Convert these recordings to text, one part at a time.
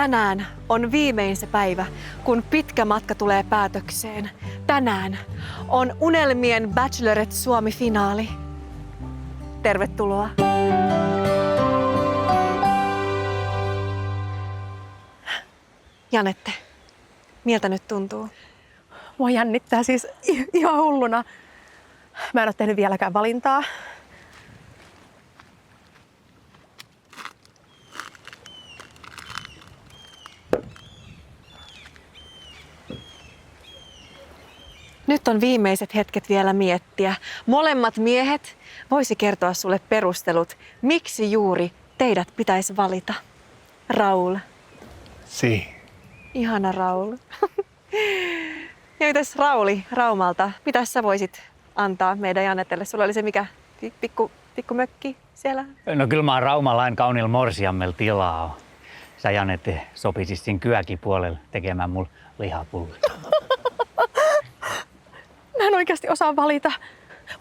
Tänään on viimein se päivä, kun pitkä matka tulee päätökseen. Tänään on Unelmien Bachelorette Suomi-finaali. Tervetuloa. Janette, miltä nyt tuntuu? Mua jännittää siis ihan hulluna. Mä en ole tehnyt vieläkään valintaa. Nyt on viimeiset hetket vielä miettiä. Molemmat miehet voisi kertoa sulle perustelut, miksi juuri teidät pitäisi valita. Raul. Sí. Ihana Raul. Ja mitäs Rauli Raumalta, mitä sä voisit antaa meidän Janetelle? Sulla oli se mikä pikku mökki siellä? No kyllä mä oon raumalain kauniilla morsiammel tilaa. Sä Janette sopisit siinä kyökipuolelle tekemään mulle lihapullia. Mä en oikeasti osaa valita.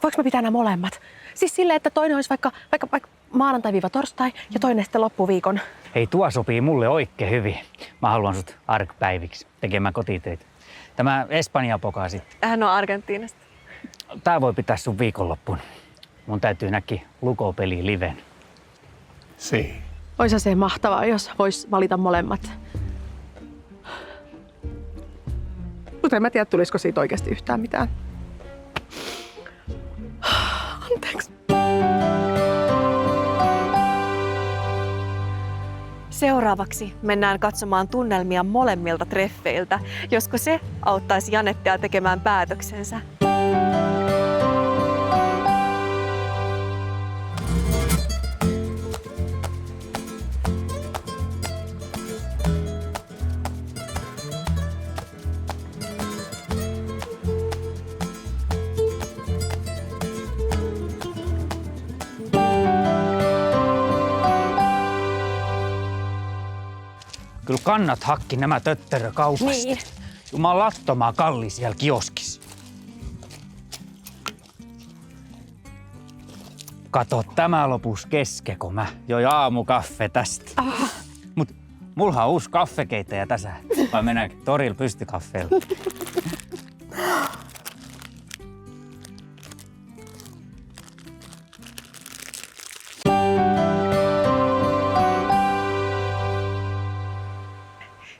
Voinko mä pitää nämä molemmat? Siis silleen, että toinen olisi vaikka maanantai-torstai ja toinen sitten loppuviikon. Hei, tuo sopii mulle oikein hyvin. Mä haluan sut arkipäiviksi tekemään kotitöitä. Tämä Espanja-poka sitten. Hän on Argentiinasta. Tää voi pitää sun viikonloppuun. Mun täytyy näki lukopeli liven. Sí. Oisa se mahtavaa, jos vois valita molemmat. Mutta en mä tiedä, tulisiko siitä oikeasti yhtään mitään. Anteeksi. Seuraavaksi mennään katsomaan tunnelmia molemmilta treffeiltä, josko se auttaisi Janettea tekemään päätöksensä. Kyllä kannat hakki nämä töttörökaupasta. Niin. Jumalattomaa kalli siellä kioskissa. Kato, tämä lopus kesken, kun mä join aamukaffe tästä. Mut mulla on uusi kaffekeittäjä tässä. Vai mennäänkö torilla pystykaffeella?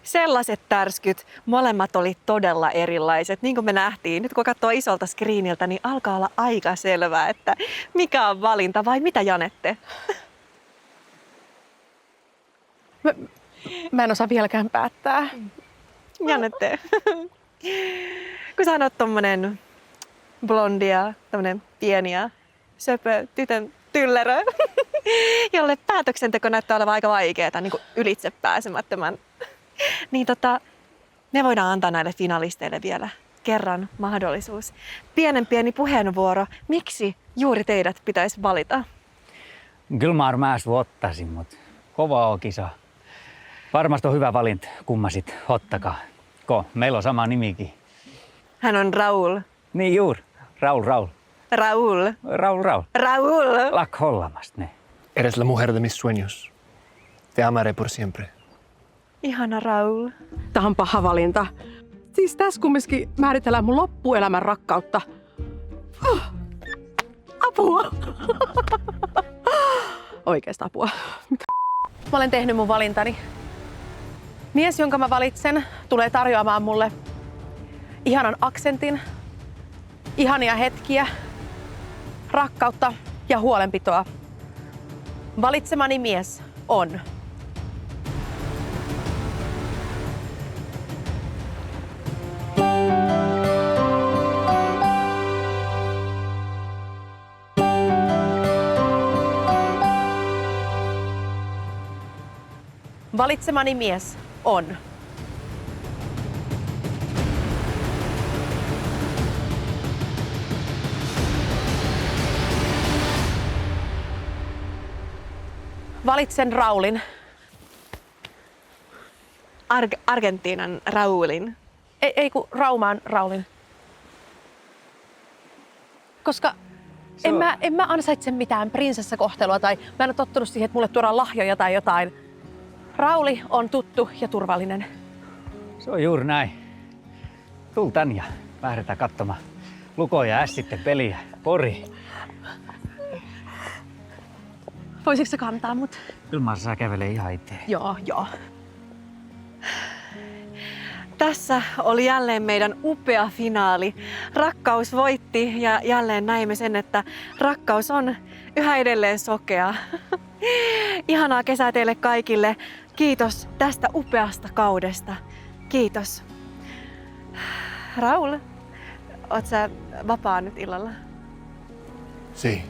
Sellaiset tärskyt, molemmat oli todella erilaiset. Niin kuin me nähtiin, nyt kun katsoo isolta screeniltä, niin alkaa olla aika selvää, että mikä on valinta vai mitä Janette? Mä en osaa vieläkään päättää. Janette, kun sä oot tommonen blondia, tommonen pieni ja söpö tytön tyllerö, jolle päätöksenteko näyttää olevan aika vaikeaa, niin kuin ylitse pääsemättömän. Niin me voidaan antaa näille finalisteille vielä kerran mahdollisuus. Pieni puheenvuoro. Miksi juuri teidät pitäisi valita? Kyllä mä ottaisin, mutta kova on kisa. Varmasti on hyvä valinta, kummasit ottakaa. Meillä on sama nimikin. Hän on Raul. Niin juuri. Raul. Raul. Raul. Lakhollamasta ne. Eres la mujer de mis sueños. Te amaré por siempre. Ihana Raul. Tää on paha valinta. Siis tässä kumminkin määritellään mun loppuelämän rakkautta. Apua! Oikeasta apua. Mitä? Mä olen tehnyt mun valintani. Mies, jonka mä valitsen, tulee tarjoamaan mulle ihanan aksentin, ihania hetkiä, rakkautta ja huolenpitoa. Valitsemani mies on Valitsemani mies on Valitsen Raulin. Argentiinan Raulin. Ei kun Raumaan Raulin. Koska en mä ansaitse mitään prinsessakohtelua tai mä en ole tottunut siihen, että mulle tuodaan lahjoja tai jotain. Rauli on tuttu ja turvallinen. Se on juuri näin. Tul tän ja lähdetään katsomaan Luko ja Ässitten peliä Poriin. Voisitko sä kantaa mut? Kyllä mä saa kävelee ihan itse. Joo. Tässä oli jälleen meidän upea finaali. Rakkaus voitti ja jälleen näimme sen, että rakkaus on yhä edelleen sokea. Ihanaa kesää teille kaikille. Kiitos tästä upeasta kaudesta. Kiitos. Raul, oot sä vapaa nyt illalla? Sí.